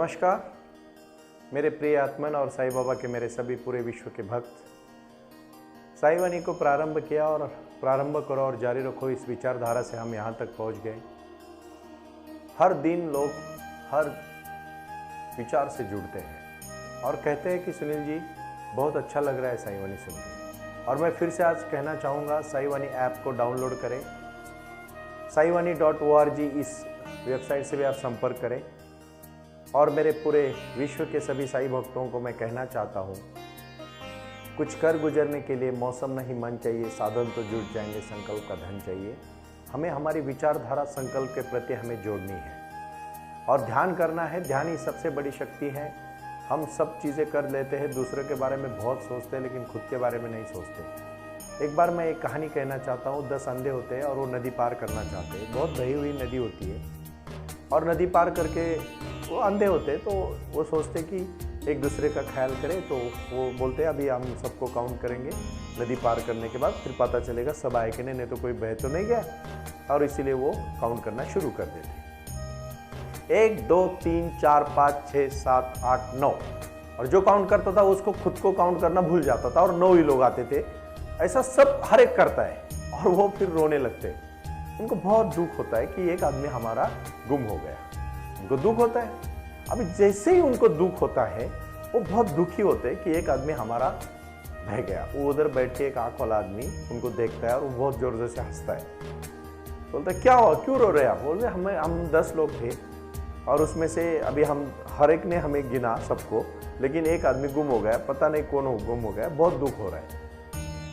नमस्कार मेरे प्रिय आत्मन और साईं बाबा के मेरे सभी पूरे विश्व के भक्त। साई वाणी को प्रारंभ किया और प्रारंभ करो और जारी रखो, इस विचारधारा से हम यहाँ तक पहुँच गए। हर दिन लोग हर विचार से जुड़ते हैं और कहते हैं कि सुनील जी बहुत अच्छा लग रहा है साई वाणी सुन के। और मैं फिर से आज कहना चाहूँगा, साई वाणी ऐप को डाउनलोड करें, saiwani.org इस वेबसाइट से भी आप संपर्क करें। और मेरे पूरे विश्व के सभी साई भक्तों को मैं कहना चाहता हूँ, कुछ कर गुजरने के लिए मौसम नहीं मन चाहिए, साधन तो जुट जाएंगे, संकल्प का धन चाहिए। हमें हमारी विचारधारा संकल्प के प्रति हमें जोड़नी है और ध्यान करना है। ध्यान ही सबसे बड़ी शक्ति है। हम सब चीज़ें कर लेते हैं, दूसरे के बारे में बहुत सोचते हैं लेकिन खुद के बारे में नहीं सोचते। एक बार मैं एक कहानी कहना चाहता हूँ। 10 अंधे होते हैं और वो नदी पार करना चाहते हैं। बहुत बही हुई नदी होती है और नदी पार करके वो अंधे होते हैं तो वो सोचते कि एक दूसरे का ख्याल करें। तो वो बोलते हैं अभी हम सबको काउंट करेंगे, नदी पार करने के बाद फिर पता चलेगा सब आए कि नहीं तो कोई बह तो नहीं गया। और इसीलिए वो काउंट करना शुरू कर देते। 1 2 3 4 5 6 7 8 9। और जो काउंट करता था उसको खुद को काउंट करना भूल जाता था और 9 ही लोग आते थे। ऐसा सब हर एक करता है और वो फिर रोने लगते हैं। उनको बहुत दुख होता है कि एक आदमी हमारा गुम हो गया। उनको दुख होता है। अभी जैसे ही उनको दुख होता है वो बहुत दुखी होते हैं कि एक आदमी हमारा बह गया। वो उधर बैठ के एक आंख वाला आदमी उनको देखता है और वो बहुत जोर जोर से हंसता है। बोलता है क्या हुआ, क्यों रो रहे आप? बोल रहे हम 10 लोग थे और उसमें से अभी हम हर एक ने हमें गिना सबको, लेकिन एक आदमी गुम हो गया, पता नहीं कौन गुम हो गया, बहुत दुख हो रहा है।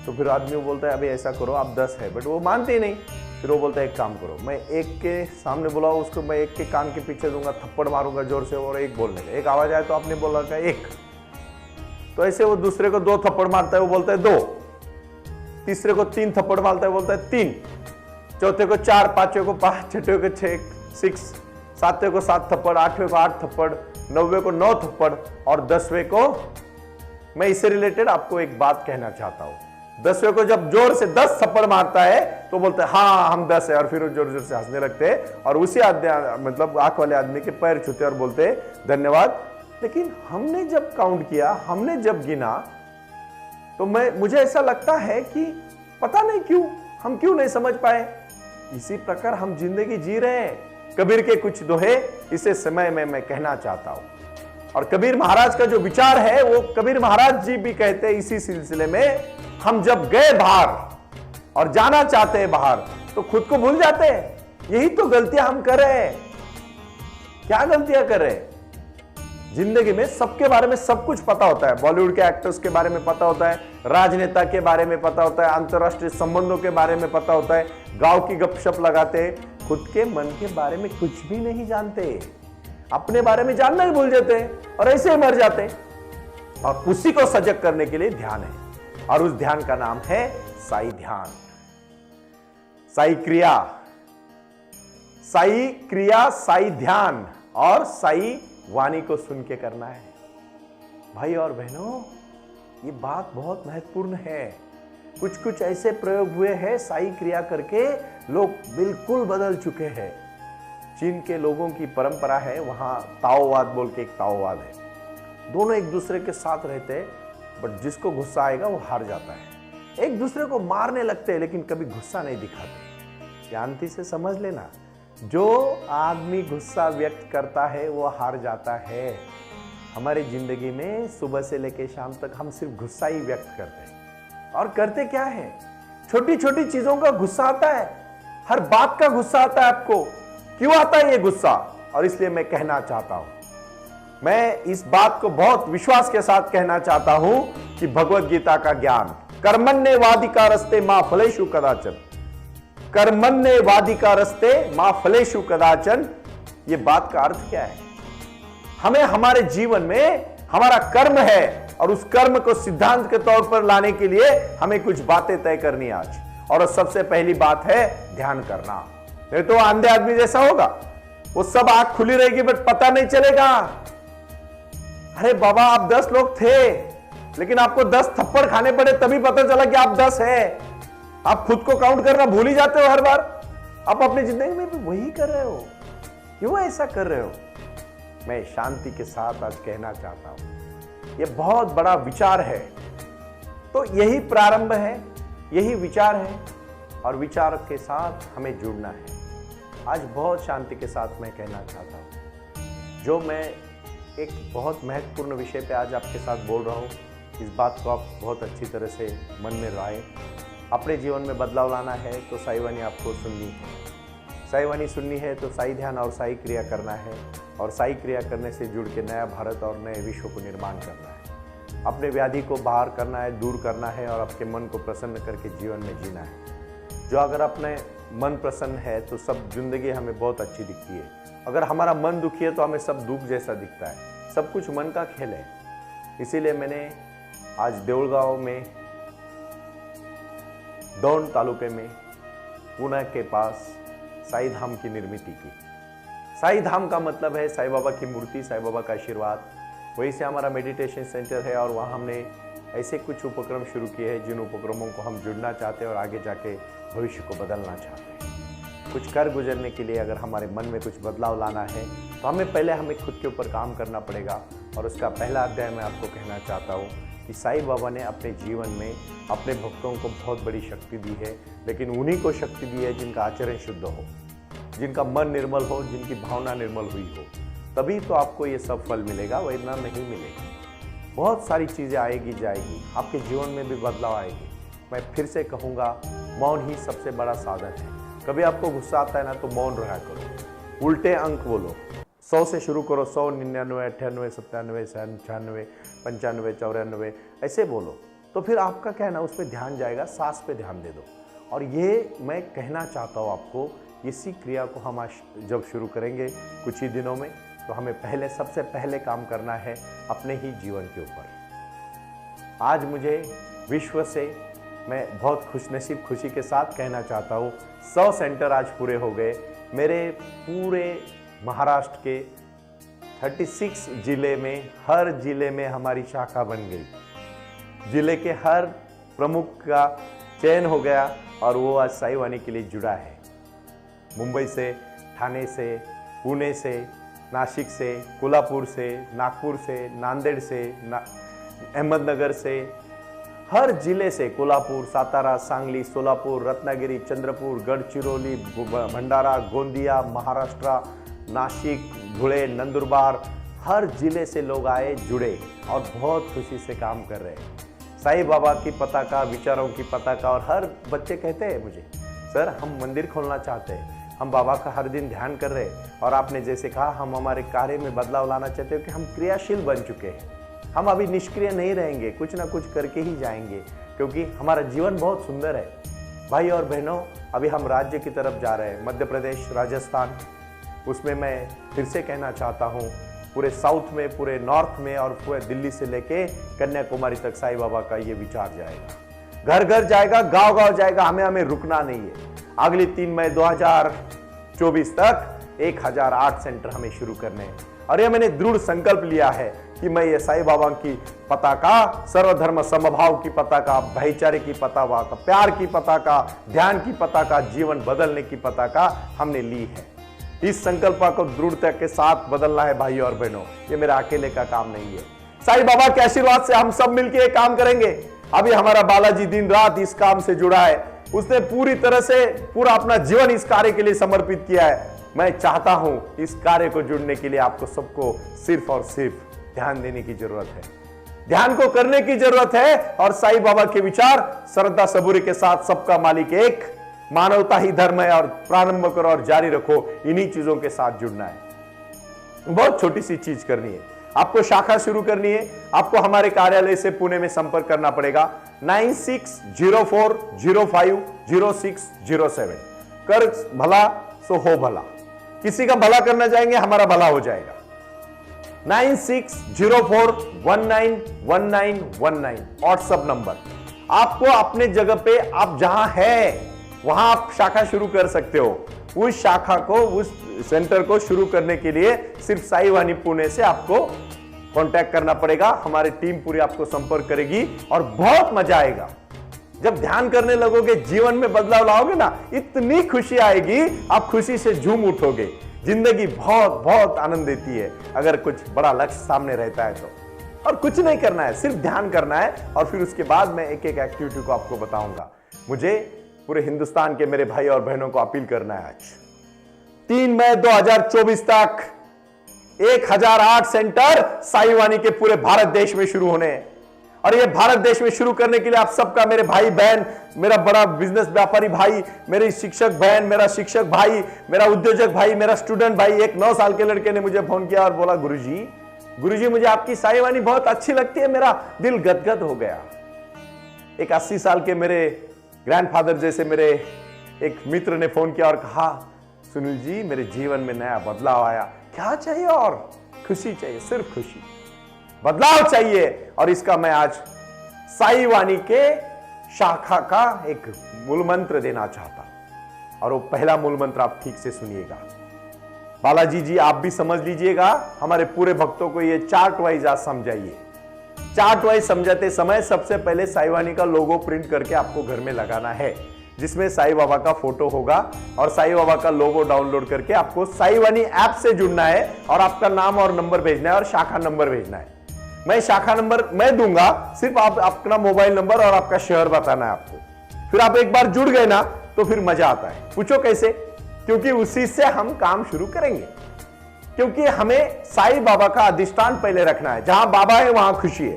तो फिर आदमी बोलता है अभी ऐसा करो, आप 10 है, बट वो मानते ही नहीं। फिर वो बोलता है एक काम करो, मैं एक के सामने बुलाओ उसको, मैं एक के कान के पीछे दूंगा, थप्पड़ मारूंगा जोर से और एक बोलने का। एक आवाज आए तो आपने बोला था एक, तो ऐसे वो दूसरे को 2 थप्पड़ मारता है, वो बोलता है 2। तीसरे को 3 थप्पड़ मारता है, बोलता है 3। चौथे को 4, पांचवे को 5, छठे को 6, सातवें को 7 थप्पड़, 8वें को 8 थप्पड़, 9वें को 9 थप्पड़ और 10वें को। मैं इससे रिलेटेड आपको एक बात कहना चाहता हूं। 10वें को जब जोर से 10 थप्पड़ मारता है तो बोलते हैं हाँ हम 10 है, और फिर वो जोर जोर से हंसने लगते हैं और उसी मतलब आंख वाले आदमी के पैर छूते और बोलते हैं धन्यवाद। लेकिन हमने जब काउंट किया, हमने जब गिना, तो मुझे ऐसा लगता है कि पता नहीं हम क्यों नहीं समझ पाए। इसी प्रकार हम जिंदगी जी रहे हैं। कबीर के कुछ दोहे इसे समय में मैं कहना चाहता हूं। और कबीर महाराज का जो विचार है वो कबीर महाराज जी भी कहते हैं इसी सिलसिले में, हम जब गए बाहर और जाना चाहते हैं बाहर तो खुद को भूल जाते हैं। यही तो गलतियां हम कर रहे हैं। क्या गलतियां कर रहे हैं? जिंदगी में सबके बारे में सब कुछ पता होता है। बॉलीवुड के एक्टर्स के बारे में पता होता है, राजनेता के बारे में पता होता है, अंतरराष्ट्रीय संबंधों के बारे में पता होता है, गांव की गपशप लगाते हैं। खुद के मन के बारे में कुछ भी नहीं जानते। अपने बारे में जानना ही भूल जाते हैं और ऐसे ही मर जाते हैं। और उसी को सजग करने के लिए ध्यान है और उस ध्यान का नाम है साई ध्यान, साई क्रिया, साई ध्यान और साई वाणी को सुन के करना है। भाई और बहनों, ये बात बहुत महत्वपूर्ण है। कुछ ऐसे प्रयोग हुए हैं, साई क्रिया करके लोग बिल्कुल बदल चुके हैं। चीन के लोगों की परंपरा है, वहां ताओवाद बोल के एक ताओवाद है। दोनों एक दूसरे के साथ रहते हैं, बट जिसको गुस्सा आएगा वो हार जाता है। एक दूसरे को मारने लगते हैं लेकिन कभी गुस्सा नहीं दिखाते। शांति से समझ लेना, जो आदमी गुस्सा व्यक्त करता है वो हार जाता है। हमारी जिंदगी में सुबह से लेकर शाम तक हम सिर्फ गुस्सा ही व्यक्त करते हैं। और करते क्या है? छोटी छोटी चीजों का गुस्सा आता है, हर बात का गुस्सा आता है। आपको क्यों आता है ये गुस्सा? और इसलिए मैं कहना चाहता हूं, मैं इस बात को बहुत विश्वास के साथ कहना चाहता हूं कि भगवत गीता का ज्ञान, कर्मण्येवाधिकारस्ते मा फलेषु कदाचन, कर्मण्येवाधिकारस्ते मा फलेषु कदाचन, ये बात का अर्थ क्या है? हमें हमारे जीवन में हमारा कर्म है और उस कर्म को सिद्धांत के तौर पर लाने के लिए हमें कुछ बातें तय करनी आज। और सबसे पहली बात है ध्यान करना। नहीं तो अंधे आदमी जैसा होगा, वो सब आंख खुली रहेगी बट पता नहीं चलेगा। अरे बाबा आप 10 लोग थे लेकिन आपको 10 थप्पड़ खाने पड़े तभी पता चला कि आप 10 है। आप खुद को काउंट करना भूल ही जाते हो हर बार। आप अपनी जिंदगी में भी वही कर रहे हो। क्यों ऐसा कर रहे हो? मैं शांति के साथ आज कहना चाहता हूं। ये बहुत बड़ा विचार है, तो यही प्रारंभ है, यही विचार है और विचार के साथ हमें जुड़ना है। आज बहुत शांति के साथ मैं कहना चाहता हूं, जो मैं एक बहुत महत्वपूर्ण विषय पे आज आपके साथ बोल रहा हूं, इस बात को आप बहुत अच्छी तरह से मन में लाएं। अपने जीवन में बदलाव लाना है तो साई वाणी आपको सुननी है। साई वाणी सुननी है तो साई ध्यान और साई क्रिया करना है, और साई क्रिया करने से जुड़ के नया भारत और नए विश्व को निर्माण करना है। अपने व्याधि को बाहर करना है, दूर करना है और आपके मन को प्रसन्न करके जीवन में जीना है। जो अगर अपने मन प्रसन्न है तो सब जिंदगी हमें बहुत अच्छी दिखती है। अगर हमारा मन दुखी है तो हमें सब दुख जैसा दिखता है। सब कुछ मन का खेल है। इसीलिए मैंने आज देऊलगांव में, दौंड तालुके में, पुणे के पास साई धाम की निर्मित की। साई धाम का मतलब है साई बाबा की मूर्ति, साई बाबा का आशीर्वाद। वहीं से हमारा मेडिटेशन सेंटर है और वहाँ हमने ऐसे कुछ उपक्रम शुरू किए हैं जिन उपक्रमों को हम जुड़ना चाहते हैं और आगे जाके भविष्य को बदलना चाहते हैं। कुछ कर गुजरने के लिए अगर हमारे मन में कुछ बदलाव लाना है तो हमें खुद के ऊपर काम करना पड़ेगा। और उसका पहला अध्याय मैं आपको कहना चाहता हूँ कि साई बाबा ने अपने जीवन में अपने भक्तों को बहुत बड़ी शक्ति दी है, लेकिन उन्हीं को शक्ति दी है जिनका आचरण शुद्ध हो, जिनका मन निर्मल हो, जिनकी भावना निर्मल हुई हो। तभी तो आपको ये सब फल मिलेगा, वरना नहीं मिलेगा। बहुत सारी चीज़ें आएगी जाएगी, आपके जीवन में भी बदलाव आएगी। मैं फिर से कहूँगा, मौन ही सबसे बड़ा साधन है। कभी आपको गुस्सा आता है ना तो मौन रहा करो, उल्टे अंक बोलो। 100 से शुरू करो, 100, 99, 98, 97, 96, 95, 94 ऐसे बोलो। तो फिर आपका क्या है ना, उस पर ध्यान जाएगा, सांस पे ध्यान दे दो। और ये मैं कहना चाहता हूँ आपको, इसी क्रिया को हम आज जब शुरू करेंगे कुछ ही दिनों में, तो हमें सबसे पहले काम करना है अपने ही जीवन के ऊपर। आज मुझे विश्व से मैं बहुत खुशनसीब खुशी के साथ कहना चाहता हूँ, 100 सेंटर आज पूरे हो गए। मेरे पूरे महाराष्ट्र के 36 जिले में, हर जिले में हमारी शाखा बन गई। जिले के हर प्रमुख का चयन हो गया और वो आज साई वाणी के लिए जुड़ा है। मुंबई से, ठाणे से, पुणे से, नासिक से, कोल्हापुर से, नागपुर से, नांदेड़ से, अहमदनगर से, हर जिले से, कोल्हापुर, सातारा, सांगली, सोलापुर, रत्नागिरी, चंद्रपुर, गढ़चिरौली, भंडारा, गोंदिया, महाराष्ट्र, नासिक, धुले, नंदुरबार, हर जिले से लोग आए, जुड़े और बहुत खुशी से काम कर रहे हैं। साई बाबा की पताका, विचारों की पताका। और हर बच्चे कहते हैं मुझे, सर हम मंदिर खोलना चाहते हैं, हम बाबा का हर दिन ध्यान कर रहे हैं। और आपने जैसे कहा, हम हमारे कार्य में बदलाव लाना चाहते हो कि हम क्रियाशील बन चुके हैं। हम अभी निष्क्रिय नहीं रहेंगे, कुछ ना कुछ करके ही जाएंगे, क्योंकि हमारा जीवन बहुत सुंदर है। भाई और बहनों, अभी हम राज्य की तरफ जा रहे हैं, मध्य प्रदेश, राजस्थान। उसमें मैं फिर से कहना चाहता हूँ, पूरे साउथ में, पूरे नॉर्थ में और पूरे दिल्ली से लेके कन्याकुमारी तक साई बाबा का ये विचार जाएगा, घर घर जाएगा, गांव गांव जाएगा। हमें रुकना नहीं है। अगली 3 मई 2024 तक 1008 सेंटर हमें शुरू करने हैं। और ये मैंने दृढ़ संकल्प लिया है कि मैं ये साई बाबा की पताका, सर्वधर्म समभाव की पताका, भाईचारे की पताका, प्यार की पताका, ध्यान की पताका, जीवन बदलने की पताका हमने ली है। इस संकल्प को दृढ़ता के साथ बदलना है भाइयों और बहनों। ये मेरा अकेले का काम नहीं है। साई बाबा के आशीर्वाद से हम सब मिलकर ये काम करेंगे। अभी हमारा बालाजी दिन रात इस काम से जुड़ा है। उसने पूरी तरह से पूरा अपना जीवन इस कार्य के लिए समर्पित किया है। मैं चाहता हूं इस कार्य को जुड़ने के लिए आपको सबको सिर्फ और सिर्फ ध्यान देने की जरूरत है, ध्यान को करने की जरूरत है। और साई बाबा के विचार श्रद्धा सबूरी के साथ, सबका मालिक एक, मानवता ही धर्म है, और प्रारंभ करो और जारी रखो, इन्हीं चीजों के साथ जुड़ना है। बहुत छोटी सी चीज करनी है, आपको शाखा शुरू करनी है। आपको हमारे कार्यालय से पुणे में संपर्क करना पड़ेगा, 9604050607। कर भला सो हो भला, किसी का भला करना चाहेंगे, हमारा भला हो जाएगा। 9604191919 व्हाट्सएप नंबर। आपको अपने जगह पे, आप जहां हैं वहां आप शाखा शुरू कर सकते हो। उस शाखा को, उस सेंटर को शुरू करने के लिए सिर्फ साई वाणी पुणे से आपको कांटेक्ट करना पड़ेगा। हमारी टीम पूरी आपको संपर्क करेगी और बहुत मजा आएगा। जब ध्यान करने लगोगे, जीवन में बदलाव लाओगे ना, इतनी खुशी आएगी, आप खुशी से झूम उठोगे। जिंदगी बहुत बहुत आनंद देती है अगर कुछ बड़ा लक्ष्य सामने रहता है तो। और कुछ नहीं करना है, सिर्फ ध्यान करना है, और फिर उसके बाद मैं एक एक एक्टिविटी को आपको बताऊंगा। मुझे पूरे हिंदुस्तान के मेरे भाई और बहनों को अपील करना है। आज 3 मई 2024 तक 1008 सेंटर साई वाणी के पूरे भारत देश में शुरू होने हैं। और ये भारत देश में शुरू करने के लिए आप सबका, मेरे भाई बहन, मेरा बड़ा बिजनेस व्यापारी भाई, मेरी शिक्षक बहन, मेरा शिक्षक भाई, मेरा उद्योजक भाई, मेरा स्टूडेंट भाई, एक 9 साल के लड़के ने मुझे फोन किया और बोला, गुरुजी मुझे आपकी साई वाणी बहुत अच्छी लगती है, मेरा दिल गदगद हो गया। एक 80 साल के मेरे ग्रैंडफादर जैसे मेरे एक मित्र ने फोन किया और कहा, सुनील जी मेरे जीवन में नया बदलाव आया। क्या चाहिए? और खुशी चाहिए, सिर्फ खुशी, बदलाव चाहिए। और इसका मैं आज साई वाणी के शाखा का एक मूल मंत्र देना चाहता हूं। और वो पहला मूल मंत्र आप ठीक से सुनिएगा। बालाजी जी आप भी समझ लीजिएगा, हमारे पूरे भक्तों को ये चार्ट वाइज आज समझाइए। चार्ट वाइज समझाते समय सबसे पहले साई वाणी का लोगो प्रिंट करके आपको घर में लगाना है, जिसमें साई बाबा का फोटो होगा, और साई बाबा का लोगो डाउनलोड करके आपको साई वाणी ऐप से जुड़ना है और आपका नाम और नंबर भेजना है और शाखा नंबर भेजना है। मैं शाखा नंबर मैं दूंगा, सिर्फ आप अपना मोबाइल नंबर और आपका शहर बताना है आपको। फिर आप एक बार जुड़ गए ना तो फिर मजा आता है। पूछो कैसे? क्योंकि उसी से हम काम शुरू करेंगे, क्योंकि हमें साई बाबा का अधिष्ठान पहले रखना है। जहां बाबा है वहां खुशी है।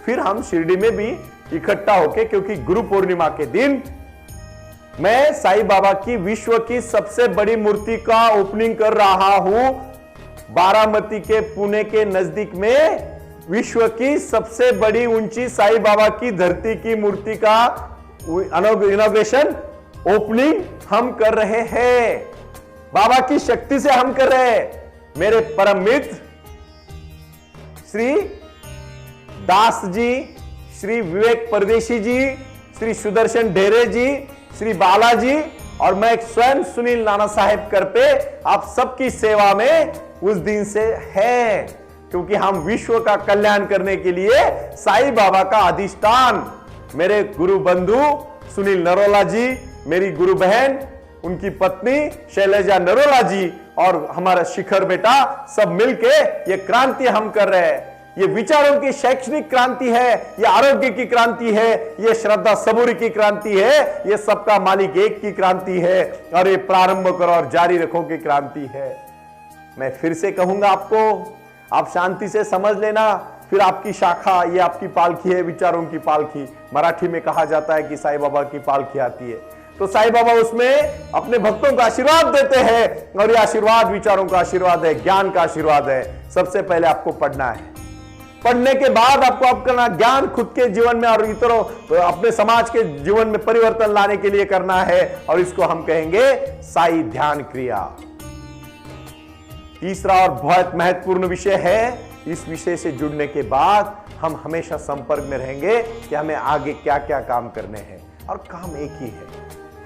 फिर हम शिरडी में भी इकट्ठा होके, क्योंकि गुरु पूर्णिमा के दिन मैं साई बाबा की विश्व की सबसे बड़ी मूर्ति का ओपनिंग कर रहा हूं। बारामती के पुणे के नजदीक में विश्व की सबसे बड़ी ऊंची साई बाबा की धरती की मूर्ति का इनॉग्रेशन, ओपनिंग हम कर रहे हैं। बाबा की शक्ति से हम कर रहे हैं। मेरे परम मित्र श्री दास जी, श्री विवेक परदेशी जी, श्री सुदर्शन ढेरे जी, श्री बालाजी और मैं स्वयं सुनील नाना साहेब कर पे आप सबकी सेवा में उस दिन से है, क्योंकि हम विश्व का कल्याण करने के लिए साई बाबा का अधिष्ठान, मेरे गुरु बंधु सुनील नरोला जी, मेरी गुरु बहन, उनकी पत्नी शैलजा नरोला जी और हमारा शिखर बेटा, सब मिलके ये क्रांति हम कर रहे हैं। ये विचारों की शैक्षणिक क्रांति है, ये आरोग्य की क्रांति है, ये श्रद्धा सबूरी की क्रांति है, ये सबका मालिक एक की क्रांति है, और ये प्रारंभ करो और जारी रखो की क्रांति है। मैं फिर से कहूंगा आपको, आप शांति से समझ लेना। फिर आपकी शाखा, ये आपकी पालकी है, विचारों की पालकी। मराठी में कहा जाता है कि साई बाबा की पालकी आती है, तो साई बाबा उसमें अपने भक्तों का आशीर्वाद देते हैं, और ये आशीर्वाद विचारों का आशीर्वाद है, ज्ञान का आशीर्वाद है। सबसे पहले आपको पढ़ना है, पढ़ने के बाद आपको अपना ज्ञान खुद के जीवन में और इतरों, अपने समाज के जीवन में परिवर्तन लाने के लिए करना है, और इसको हम कहेंगे साई ध्यान क्रिया। तीसरा और बहुत महत्वपूर्ण विषय है, इस विषय से जुड़ने के बाद हम हमेशा संपर्क में रहेंगे कि हमें आगे क्या क्या काम करने हैं, और काम एक ही है,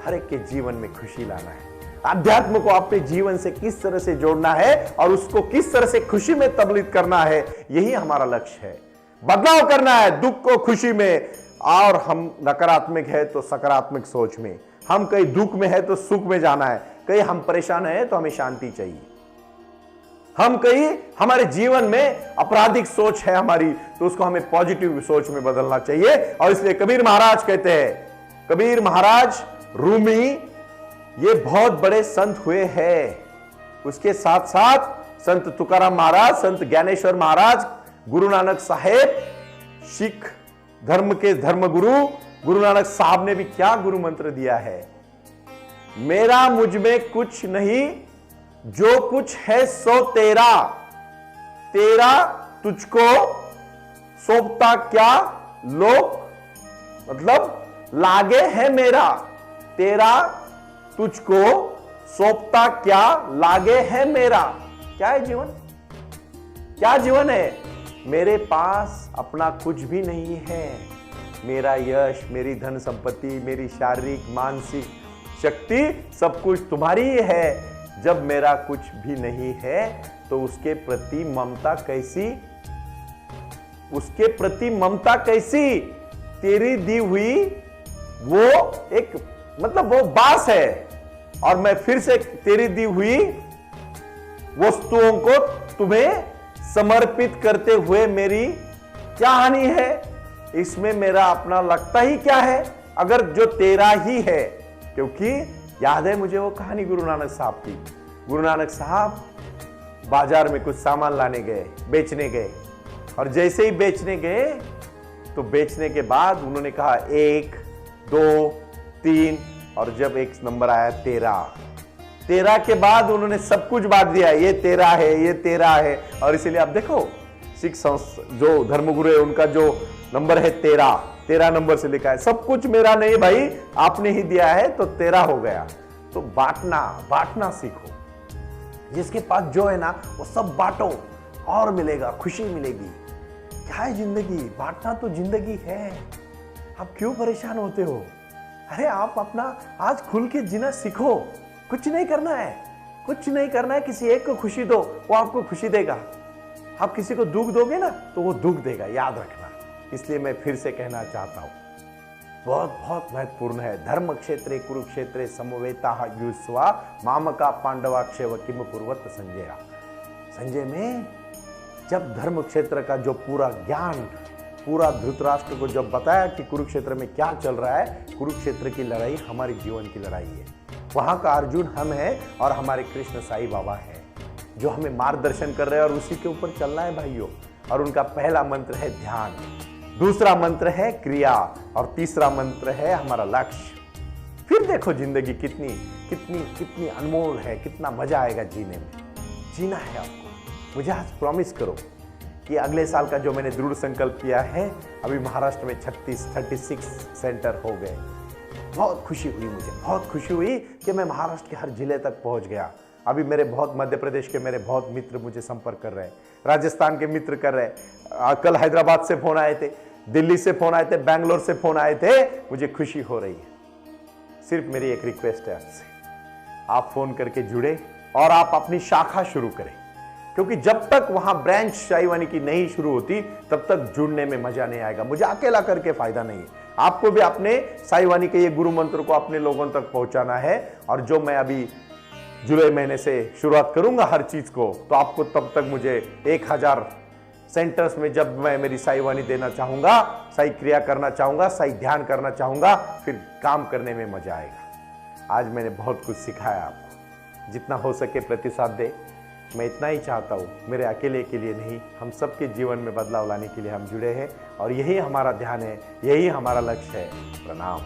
हर एक के जीवन में खुशी लाना है। अध्यात्म को अपने जीवन से किस तरह से जोड़ना है और उसको किस तरह से खुशी में तब्दील करना है, यही हमारा लक्ष्य है। बदलाव करना है दुख को खुशी में, और हम नकारात्मक है तो सकारात्मक सोच में, हम कहीं दुख में है तो सुख में जाना है, कहीं हम परेशान है तो हमें शांति चाहिए, हम कहीं हमारे जीवन में आपराधिक सोच है हमारी तो उसको हमें पॉजिटिव सोच में बदलना चाहिए। और इसलिए कबीर महाराज कहते हैं, कबीर महाराज रूमी ये बहुत बड़े संत हुए हैं, उसके साथ साथ संत तुकाराम महाराज, संत ज्ञानेश्वर महाराज, गुरु नानक साहेब, सिख धर्म के धर्मगुरु गुरु नानक साहब ने भी क्या गुरु मंत्र दिया है, मेरा मुझ में कुछ नहीं, जो कुछ है सो तेरा, तेरा तुझको सौंपता क्या लोक, मतलब लागे है मेरा, तेरा तुझको सौंपता क्या लागे है मेरा। क्या है जीवन? क्या जीवन है? मेरे पास अपना कुछ भी नहीं है, मेरा यश, मेरी धन संपत्ति, मेरी शारीरिक मानसिक शक्ति सब कुछ तुम्हारी ही है। जब मेरा कुछ भी नहीं है तो उसके प्रति ममता कैसी, उसके प्रति ममता कैसी? तेरी दी हुई वो एक मतलब वो बास है, और मैं फिर से तेरी दी हुई वस्तुओं को तुम्हें समर्पित करते हुए मेरी क्या हानि है? इसमें मेरा अपना लगता ही क्या है अगर जो तेरा ही है। क्योंकि याद है मुझे वो कहानी गुरु नानक साहब की। गुरु नानक साहब बाजार में कुछ सामान लाने गए, बेचने गए, और जैसे ही बेचने गए तो बेचने के बाद उन्होंने कहा 1 2 3, और जब एक नंबर आया 13 के बाद उन्होंने सब कुछ बांट दिया, ये तेरा है, ये तेरा है। और इसीलिए आप देखो सिख जो धर्मगुरु है उनका जो नंबर है 13 नंबर से लिखा है, सब कुछ मेरा नहीं भाई, आपने ही दिया है तो तेरा हो गया। तो बांटना सीखो। जिसके पास जो है ना वो सब बांटो और मिलेगा, खुशी मिलेगी। क्या है जिंदगी? बांटना तो जिंदगी है। आप क्यों परेशान होते हो? अरे आप अपना आज खुल के जीना सीखो। कुछ नहीं करना है, किसी एक को खुशी दो, वो आपको खुशी देगा। आप किसी को दुख दोगे ना तो वो दुख देगा, याद रखना। इसलिए मैं फिर से कहना चाहता हूं, बहुत महत्वपूर्ण है। धर्म क्षेत्रे कुरुक्षेत्रे समवेता युष्वा मामका पांडवाक्षेव किम कुर्वत संजय। संजय में जब धर्म क्षेत्र का जो पूरा ज्ञान पूरा धृतराष्ट्र को जब बताया कि कुरुक्षेत्र में क्या चल रहा है, कुरुक्षेत्र की लड़ाई हमारी जीवन की लड़ाई है। वहां का अर्जुन हम है और हमारे कृष्ण साईं बाबा है जो हमें मार्गदर्शन कर रहे हैं, और उसी के ऊपर चलना है भाइयों। और उनका पहला मंत्र है ध्यान, दूसरा मंत्र है क्रिया, और तीसरा मंत्र है हमारा लक्ष्य। फिर देखो जिंदगी कितनी कितनी कितनी अनमोल है, कितना मजा आएगा जीने में। जीना है आपको। मुझे आज प्रॉमिस करो कि अगले साल का जो मैंने दृढ़ संकल्प किया है, अभी महाराष्ट्र में 36 सेंटर हो गए। बहुत खुशी हुई, मुझे बहुत खुशी हुई कि मैं महाराष्ट्र के हर जिले तक पहुंच गया। अभी मेरे बहुत मध्य प्रदेश के मेरे बहुत मित्र मुझे संपर्क कर रहे हैं, राजस्थान के मित्र कर रहे हैं। कल हैदराबाद से फोन आए थे, दिल्ली से फोन आए थे, बैंगलोर से फोन आए थे। मुझे खुशी हो रही है। सिर्फ मेरी एक रिक्वेस्ट है आपसे, आप फोन करके जुड़े और आप अपनी शाखा शुरू करें। क्योंकि जब तक वहां ब्रांच साईवानी की नहीं शुरू होती तब तक जुड़ने में मजा नहीं आएगा। मुझे अकेला करके फायदा नहीं है। आपको भी अपने साईवानी के ये गुरु मंत्र को अपने लोगों तक पहुंचाना है। और जो मैं अभी जुलाई महीने से शुरुआत करूंगा हर चीज को, तो आपको तब तक मुझे 1000 सेंटर्स में जब मैं मेरी साईवानी देना चाहूंगा, साई क्रिया करना चाहूंगा, साई ध्यान करना चाहूंगा, फिर काम करने में मजा आएगा। आज मैंने बहुत कुछ सिखाया आपको। जितना हो सके प्रतिसाद दे। मैं इतना ही चाहता हूँ, मेरे अकेले के लिए नहीं, हम सबके जीवन में बदलाव लाने के लिए हम जुड़े हैं, और यही हमारा ध्यान है, यही हमारा लक्ष्य है। प्रणाम।